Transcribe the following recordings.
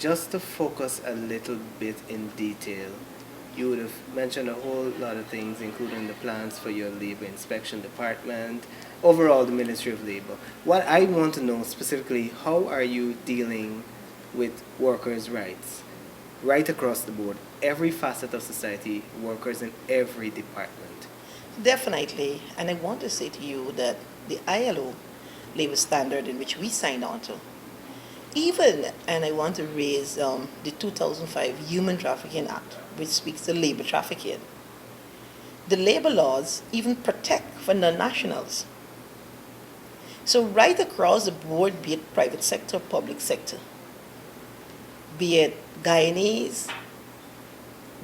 just to focus a little bit in detail, you would have mentioned a whole lot of things, including the plans for your labor inspection department, overall the Ministry of Labor. What I want to know specifically, how are you dealing with workers' rights right across the board, every facet of society, workers in every department? Definitely. And I want to say to you that the ILO labor standard in which we signed on to, even, and I want to raise the 2005 Human Trafficking Act, which speaks to labor trafficking. The labor laws even protect for non-nationals. So right across the board, be it private sector, public sector, be it Guyanese,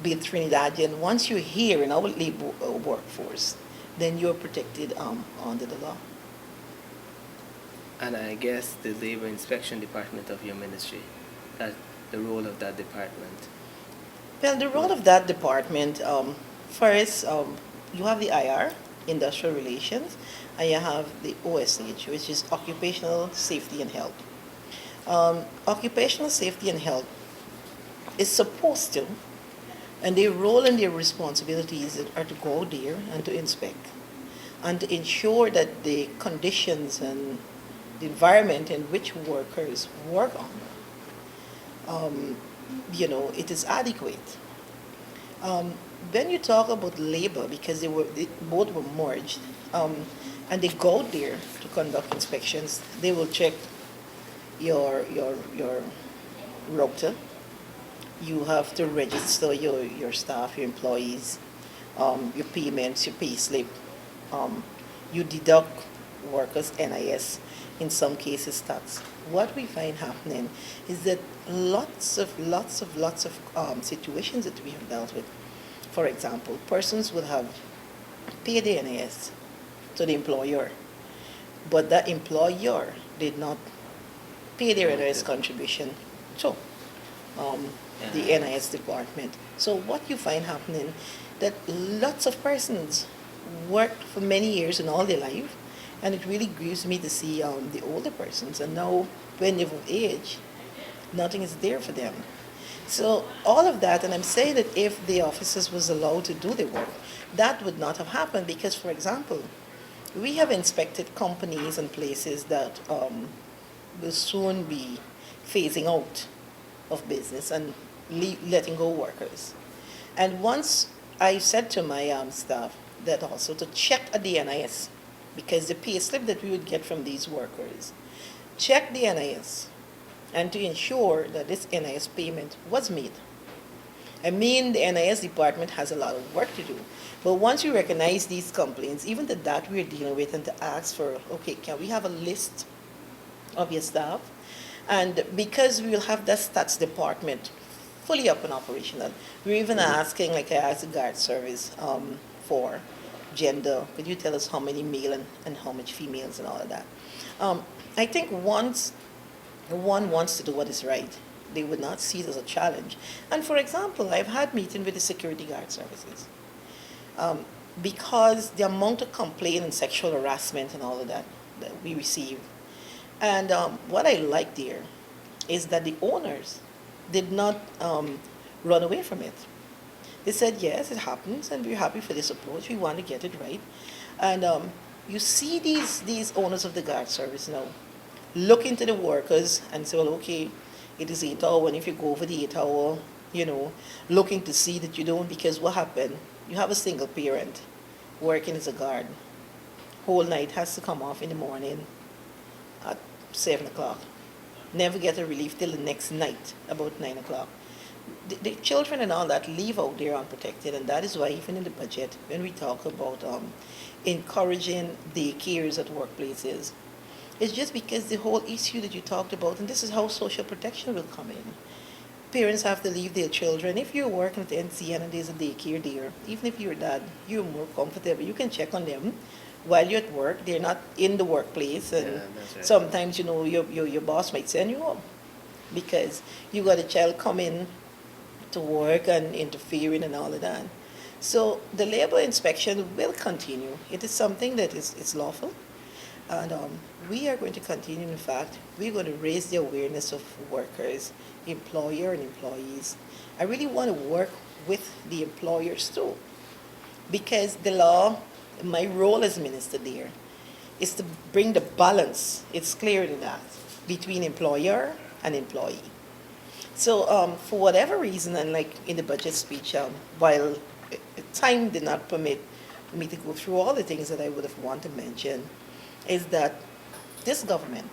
be it Trinidadian, once you're here in our labor workforce, then you're protected under the law. And I guess the labor inspection department of your ministry, that the role of that department. Well, the role of that department, first, you have the IR, Industrial Relations, and you have the OSH, which is Occupational Safety and Health. Occupational Safety and Health is supposed to, and their role and their responsibilities are to go out there and to inspect and to ensure that the conditions and the environment in which workers work on, it is adequate. When you talk about labor, because they both were merged, and they go out there to conduct inspections, they will check your rota. You have to register your staff, your employees, your payments, your pay slip. You deduct workers' NIS, in some cases tax. What we find happening is that lots of situations that we have dealt with. For example, persons would have paid the NIS to the employer, but that employer did not pay their NIS contribution to the NIS department. So what you find happening that lots of persons worked for many years in all their life, and it really grieves me to see the older persons, and now when they've of age, nothing is there for them. So all of that, and I'm saying that if the officers was allowed to do their work, that would not have happened because, for example, we have inspected companies and places that will soon be phasing out of business and letting go workers. And once I said to my staff that also to check a DNIS, because the pay slip that we would get from these workers, check the NIS and to ensure that this NIS payment was made. I mean, the NIS department has a lot of work to do. But once you recognize these complaints, even that we're dealing with, and to ask for, okay, can we have a list of your staff? And because we will have that stats department fully up and operational, we're even asking, like I asked the guard service for gender. Could you tell us how many male and how much females and all of that? I think once one wants to do what is right, they would not see it as a challenge. And for example, I've had meetings with the security guard services because the amount of complaint and sexual harassment and all of that we receive. And what I like there is that the owners did not run away from it. They said, yes, it happens, and we're happy for this approach. We want to get it right. And you see these owners of the guard service now look into the workers and say, well, okay, it is 8 hours, and if you go over the 8 hour, looking to see that you don't, because what happened, you have a single parent working as a guard. Whole night has to come off in the morning at 7 o'clock. Never get a relief till the next night, about 9 o'clock. The children and all that leave out there unprotected, and that is why even in the budget, when we talk about encouraging daycares at workplaces, it's just because the whole issue that you talked about, and this is how social protection will come in. Parents have to leave their children. If you're working at the NCN and there's a daycare there, even if you're dad, you're more comfortable. You can check on them while you're at work. They're not in the workplace, and that's right. sometimes your boss might send you home because you got a child coming to work and interfering and all of that. So the labor inspection will continue. It is something that is lawful. And we are going to continue, in fact, we're going to raise the awareness of workers, employer and employees. I really want to work with the employers too, because the law, my role as minister there, is to bring the balance, it's clear in that, between employer and employee. So for whatever reason, and like in the budget speech, while time did not permit me to go through all the things that I would have wanted to mention, is that this government,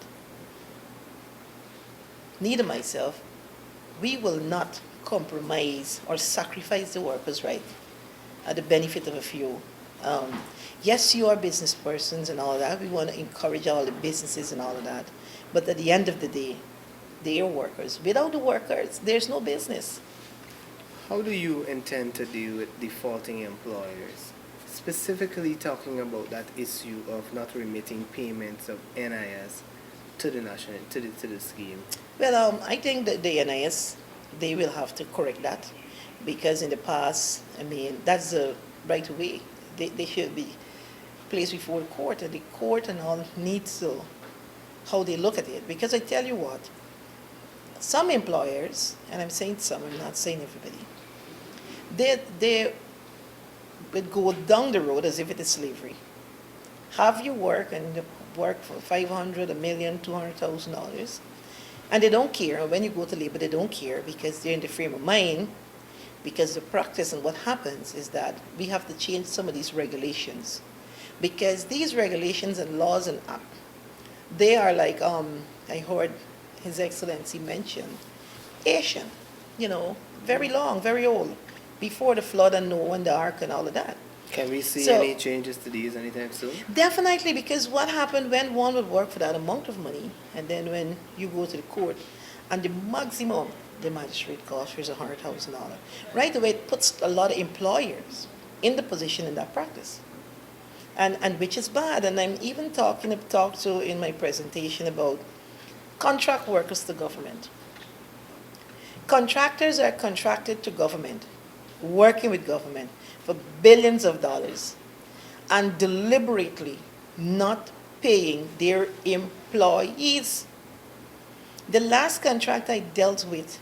neither myself, we will not compromise or sacrifice the workers' right at the benefit of a few. Um, yes, you are business persons and all that. We want to encourage all the businesses and all of that. But at the end of the day, they are workers. Without the workers, there's no business. How do you intend to deal with defaulting employers? Specifically talking about that issue of not remitting payments of NIS to the national to the scheme. Well, I think that the NIS, they will have to correct that, because in the past, I mean, that's the right way. They should be placed before the court, and the court and all needs to, how they look at it. Because I tell you what, some employers, and I'm saying some, I'm not saying everybody, they would go down the road as if it is slavery. Have you work and you work for 500, a million, $200,000, and they don't care. When you go to labor, they don't care because they're in the frame of mind. Because the practice and what happens is that we have to change some of these regulations, because these regulations and laws and act, they are like I heard His Excellency mention, Asian, very long, very old, before the flood and Noah and the ark and all of that. Can we see So any changes to these anytime soon? definitely, because what happened when one would work for that amount of money, and then when you go to the court, and the maximum the magistrate cost is $100,000, right away it puts a lot of employers in the position in that practice, and which is bad. And I'm even talked to in my presentation about contract workers to government. Contractors are contracted to government, working with government for billions of dollars, and deliberately not paying their employees. The last contract I dealt with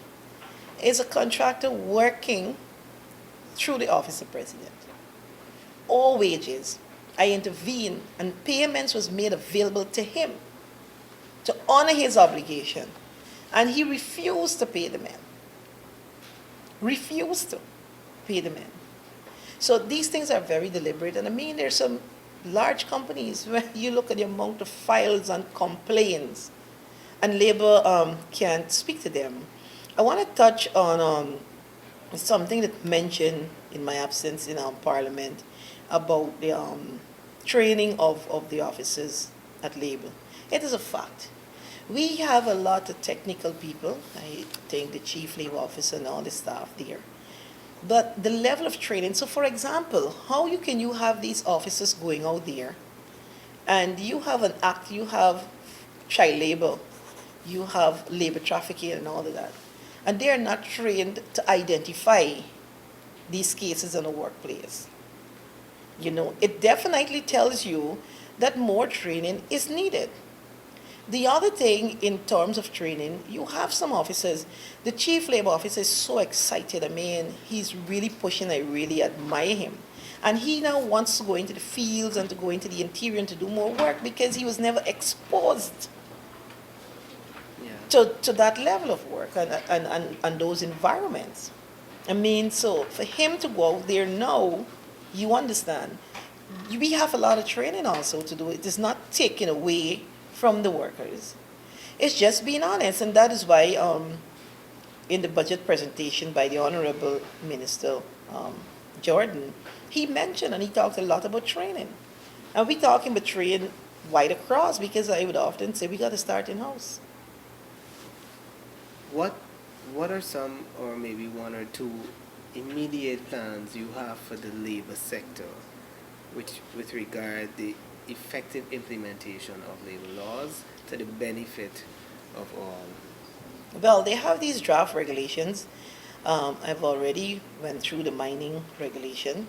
is a contractor working through the office of president. All wages. I intervened and payments was made available to him to honor his obligation. And he refused to pay the man. Refused to pay the man. So these things are very deliberate. And I mean, there's some large companies where you look at the amount of files and complaints, and labor can't speak to them. I want to touch on something that mentioned in my absence in Parliament about the training of the officers at labor. It is a fact. We have a lot of technical people. I think the chief labor officer and all the staff there. But the level of training, so for example, how can you have these officers going out there and you have an act, you have child labor, you have labor trafficking and all of that, and they are not trained to identify these cases in a workplace. It definitely tells you that more training is needed. The other thing in terms of training, you have some officers. The chief labor officer is so excited. I mean, he's really pushing. I really admire him. And he now wants to go into the fields and to go into the interior and to do more work because he was never exposed to that level of work and those environments. I mean, so for him to go out there now, you understand, we have a lot of training also to do. It is not taken away from the workers. It's just being honest, and that is why in the budget presentation by the Honorable Minister Jordan, he mentioned and he talked a lot about training. And we're talking about training right across, because I would often say we got to start in-house. What are some, or maybe one or two, immediate plans you have for the labor sector, which with regard the effective implementation of labor laws to the benefit of all? Well, they have these draft regulations. I've already went through the mining regulation,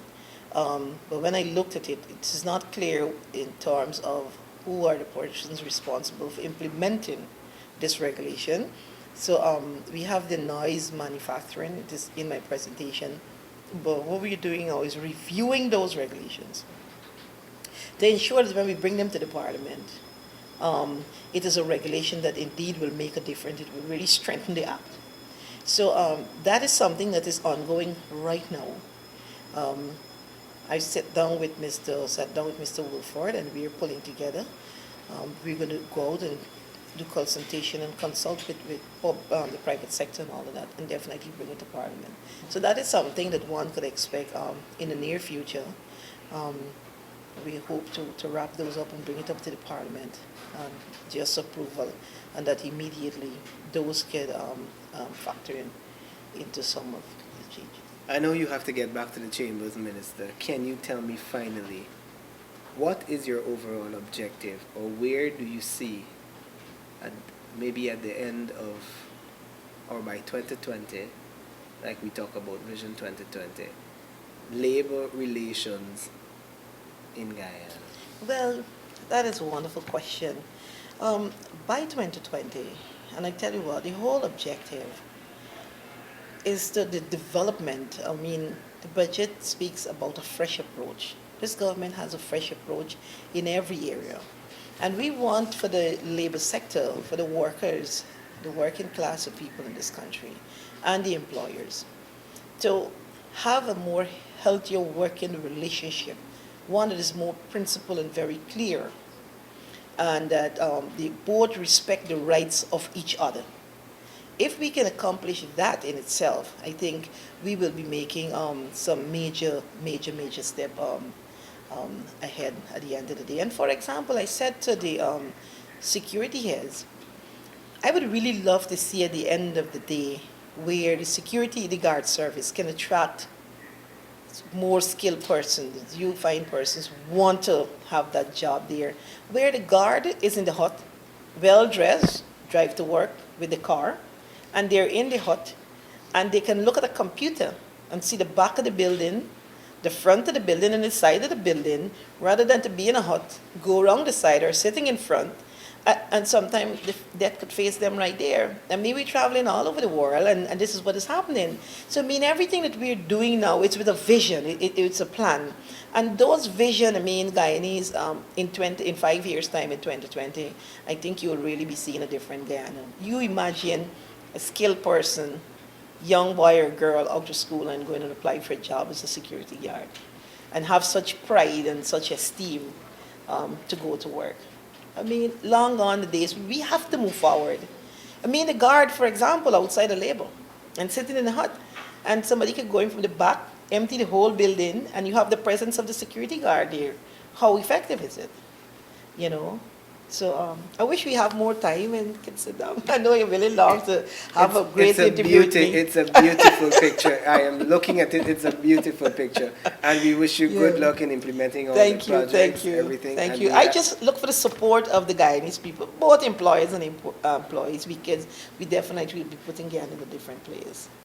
but when I looked at it, it is not clear in terms of who are the persons responsible for implementing this regulation. So we have the noise manufacturing, it is in my presentation, but what we're doing now is reviewing those regulations to ensure that when we bring them to the Parliament, it is a regulation that indeed will make a difference. It will really strengthen the act. So that is something that is ongoing right now. I sat down with Mr. Wilford, and we are pulling together. We're going to go out and do consultation and consult with the private sector and all of that, and definitely bring it to Parliament. So that is something that one could expect in the near future. We hope to wrap those up and bring it up to the Parliament, just approval, and that immediately those can factor into some of the changes. I know you have to get back to the chambers, Minister. Can you tell me finally, what is your overall objective, or where do you see, maybe at the end of, or by 2020, like we talk about Vision 2020, labor relations in Guyana? Well, that is a wonderful question. By 2020, and I tell you what, the whole objective is the development. I mean, the budget speaks about a fresh approach. This government has a fresh approach in every area. And we want for the labor sector, for the workers, the working class of people in this country, and the employers, to have a more healthier working relationship, one that is more principled and very clear, and that they both respect the rights of each other. If we can accomplish that in itself, I think we will be making some major step ahead at the end of the day. And for example, I said to the security heads, I would really love to see at the end of the day where the guard service can attract more skilled persons. You find persons who want to have that job there, where the guard is in the hut, well dressed, drive to work with the car, and they're in the hut, and they can look at a computer and see the back of the building, the front of the building, and the side of the building, rather than to be in a hut, go around the side or sitting in front, and sometimes death could face them right there. And maybe traveling all over the world, and this is what is happening. So I mean, everything that we're doing now, it's with a vision, it's a plan. And those vision, I mean, Guyanese, in 5 years' time, in 2020, I think you will really be seeing a different Guyana. You imagine a skilled person, young boy or girl out of school and going and apply for a job as a security guard, and have such pride and such esteem to go to work. I mean, long gone the days. We have to move forward. I mean, the guard, for example, outside the labor and sitting in the hut, and somebody could go in from the back, empty the whole building, and you have the presence of the security guard there. How effective is it? You know? So I wish we have more time and can sit down. I know you're really long to have a great interview with me. It's a beautiful picture. I am looking at it. It's a beautiful picture. And we wish you good luck in implementing all the projects, everything. Thank you. I just look for the support of the Guyanese people, both employers and employees, because we definitely will be putting Guyana in a different place.